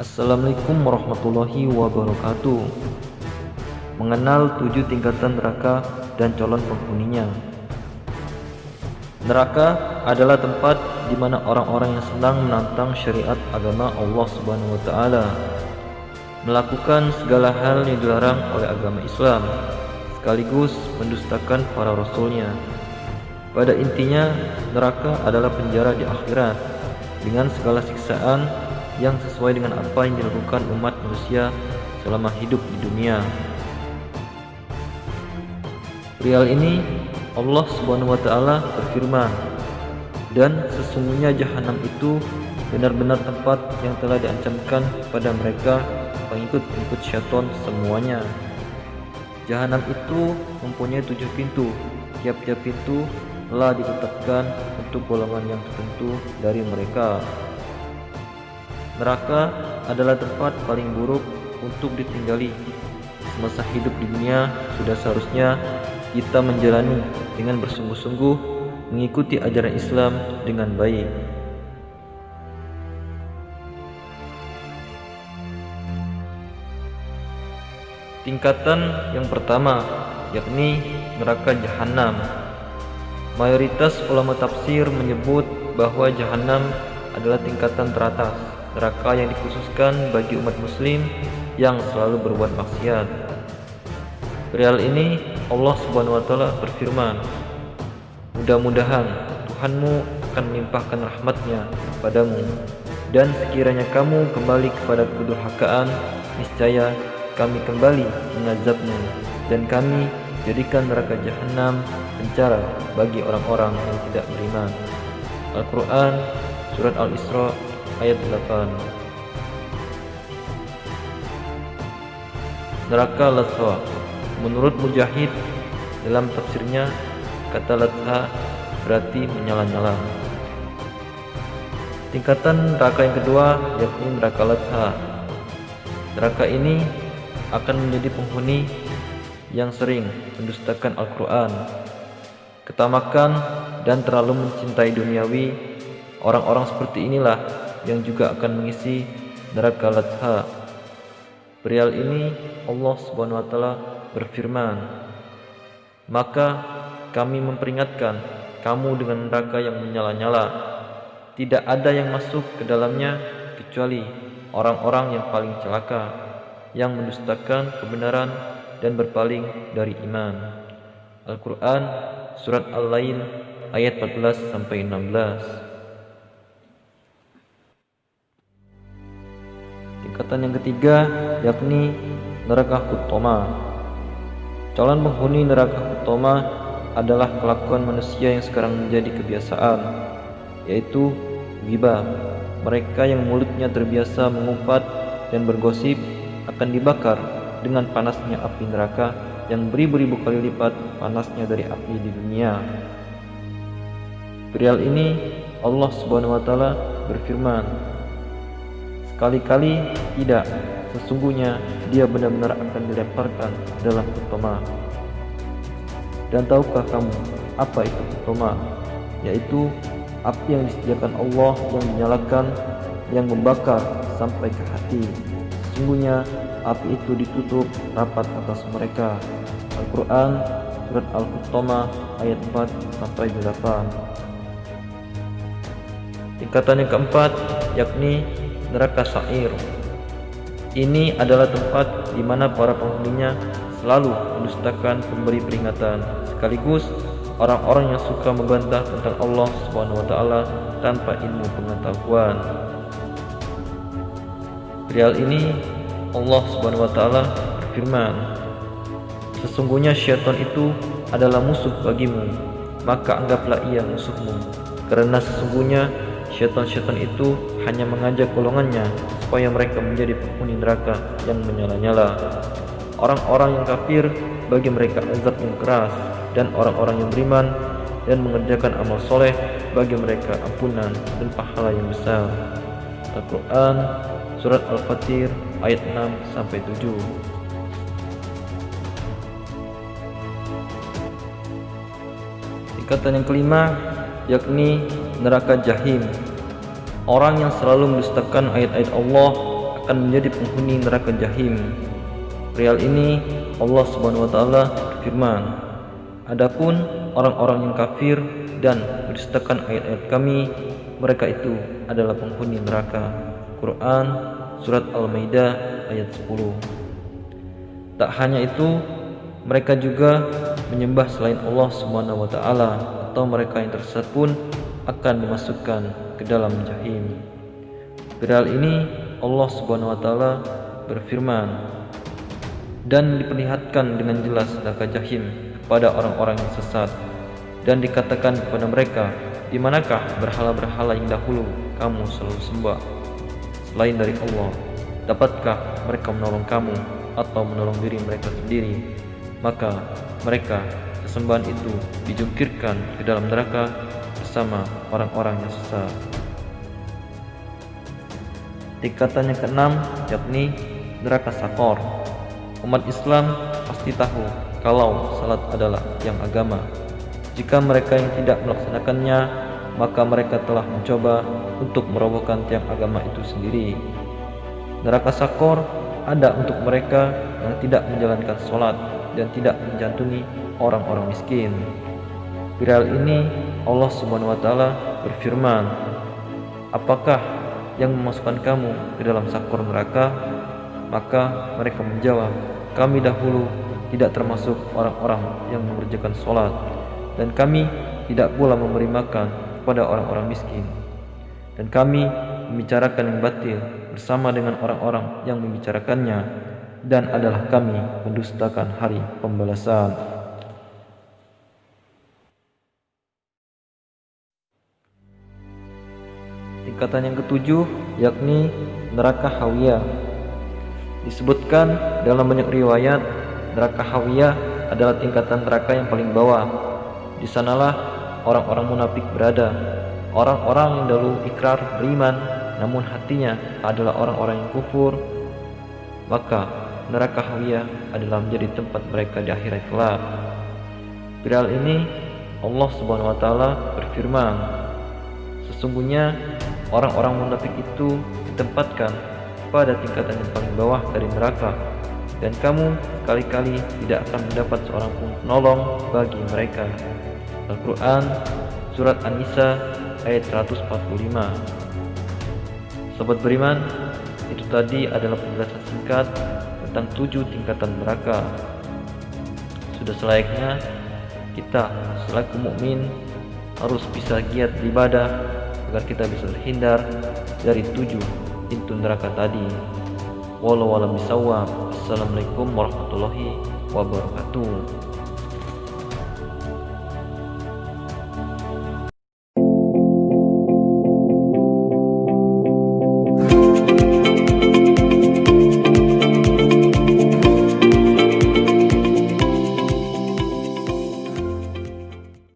Assalamualaikum warahmatullahi wabarakatuh. Mengenal 7 tingkatan neraka dan calon penghuninya. Neraka adalah tempat di mana orang-orang yang sedang menantang syariat agama Allah Subhanahu wa taala, melakukan segala hal yang dilarang oleh agama Islam, sekaligus mendustakan para rasulnya. Pada intinya, neraka adalah penjara di akhirat dengan segala siksaan yang sesuai dengan apa yang dilakukan umat manusia selama hidup di dunia. Perihal ini Allah Subhanahu wa taala berfirman, "Dan sesungguhnya jahanam itu benar-benar tempat yang telah diancamkan kepada mereka pengikut-pengikut syaitan semuanya." Jahanam itu mempunyai 7 pintu. Tiap-tiap pintu telah ditetapkan untuk golongan yang tertentu dari mereka. Neraka adalah tempat paling buruk untuk ditinggali. Semasa hidup di dunia sudah seharusnya kita menjalani dengan bersungguh-sungguh mengikuti ajaran Islam dengan baik. Tingkatan yang pertama yakni neraka jahanam. Mayoritas ulama tafsir menyebut bahwa jahanam adalah tingkatan teratas, neraka yang dikhususkan bagi umat muslim yang selalu berbuat maksiat. Perihal ini Allah Subhanahu wa taala berfirman, "Mudah-mudahan Tuhanmu akan melimpahkan rahmat-Nya padamu, dan sekiranya kamu kembali kepada kedurhakaan, niscaya kami kembali mengazabmu, dan kami jadikan neraka jahanam penjara bagi orang-orang yang tidak beriman." Al-Quran Surat Al-Isra ayat 8. Neraka Latha. Menurut Mujahid dalam tafsirnya, kata Latha berarti menyala-nyala. Tingkatan neraka yang kedua yakni neraka Latha. Neraka ini akan menjadi penghuni yang sering mendustakan Al-Quran, ketamakan, dan terlalu mencintai duniawi. Orang-orang seperti inilah yang juga akan mengisi neraka Latha. Perihal ini Allah Subhanahu wa taala berfirman, "Maka kami memperingatkan kamu dengan neraka yang menyala-nyala. Tidak ada yang masuk ke dalamnya kecuali orang-orang yang paling celaka, yang mendustakan kebenaran dan berpaling dari iman." Al-Quran Surat Al-Lail ayat 14-16. Tingkatan yang ketiga yakni neraka Hutama. Calon penghuni neraka Hutama adalah kelakuan manusia yang sekarang menjadi kebiasaan, yaitu ghibah. Mereka yang mulutnya terbiasa mengumpat dan bergosip akan dibakar dengan panasnya api neraka yang beribu-ribu kali lipat panasnya dari api di dunia. Perihal ini Allah Subhanahu wa taala berfirman, "Sekali-kali tidak, sesungguhnya dia benar-benar akan dilemparkan dalam Hutama." Dan tahukah kamu apa itu Hutama? Yaitu api yang disediakan Allah yang menyalakan, yang membakar sampai ke hati. Sesungguhnya api itu ditutup rapat atas mereka. Al-Quran Surat Al-Hutama ayat 4-8. Tingkatan yang keempat yakni neraka Sa'ir. Ini adalah tempat di mana para penghuninya selalu mendustakan pemberi peringatan, sekaligus orang-orang yang suka membantah tentang Allah Subhanahu wa taala tanpa ilmu pengetahuan. Perihal ini Allah Subhanahu wa taala berfirman, "Sesungguhnya syaitan itu adalah musuh bagimu, maka anggaplah ia musuhmu. Karena sesungguhnya syaitan-syaitan itu hanya mengajak golongannya supaya mereka menjadi penghuni neraka yang menyala-nyala. Orang-orang yang kafir bagi mereka azab yang keras, dan orang-orang yang beriman dan mengerjakan amal soleh bagi mereka ampunan dan pahala yang besar." Al-Quran Surat Al-Fatir ayat 6-7. Tingkatan yang kelima yakni neraka Jahim. Orang yang selalu mendustakan ayat-ayat Allah akan menjadi penghuni neraka Jahim. Perihal ini Allah Subhanahu wa taala berfirman, adapun orang-orang yang kafir dan mendustakan ayat-ayat Kami, mereka itu adalah penghuni neraka. Quran Surat Al-Maidah ayat 10. Tak hanya itu, mereka juga menyembah selain Allah Subhanahu wa taala, atau mereka yang tersesat pun akan dimasukkan ke dalam Jahim. Perihal ini Allah Subhanahu wa taala berfirman, dan diperlihatkan dengan jelas neraka Jahim kepada orang-orang yang sesat, dan dikatakan kepada mereka, di manakah berhala-berhala yang dahulu kamu selalu sembah selain dari Allah? Dapatkah mereka menolong kamu atau menolong diri mereka sendiri? Maka mereka sesembahan itu dijungkirkan ke dalam neraka bersama orang-orang yang sesat. Tingkatan yang keenam yakni neraka Sakor. Umat Islam pasti tahu kalau salat adalah yang agama. Jika mereka yang tidak melaksanakannya, maka mereka telah mencoba untuk merobohkan tiang agama itu sendiri. Neraka Sakor ada untuk mereka yang tidak menjalankan sholat dan tidak menjantuni orang-orang miskin. Perihal ini Allah Subhanahu wa taala berfirman, apakah yang memasukkan kamu ke dalam sakor neraka? Maka mereka menjawab, kami dahulu tidak termasuk orang-orang yang mengerjakan sholat, dan kami tidak pula memberi makan kepada orang-orang miskin, dan kami membicarakan yang batil bersama dengan orang-orang yang membicarakannya, dan adalah kami mendustakan hari pembalasan. Tingkatan yang ketujuh yakni neraka Hawiyah. Disebutkan dalam banyak riwayat, neraka Hawiyah adalah tingkatan neraka yang paling bawah. Di sanalah orang-orang munafik berada, orang-orang yang dahulu ikrar beriman namun hatinya adalah orang-orang yang kufur. Maka neraka Hawiyah adalah menjadi tempat mereka di akhirat kelak. Perihal ini Allah Subhanahu wa taala berfirman, sesungguhnya orang-orang munafik itu ditempatkan pada tingkatan yang paling bawah dari neraka, dan kamu sekali-kali tidak akan mendapat seorang pun penolong bagi mereka. Al-Quran Surat An-Nisa ayat 145. Sobat beriman, itu tadi adalah penjelasan singkat tentang 7 tingkatan neraka. Sudah selayaknya kita selaku mukmin harus bisa giat beribadah agar kita bisa terhindar dari 7 pintu neraka tadi. Wallahu a'lam bishawab. Assalamualaikum warahmatullahi wabarakatuh.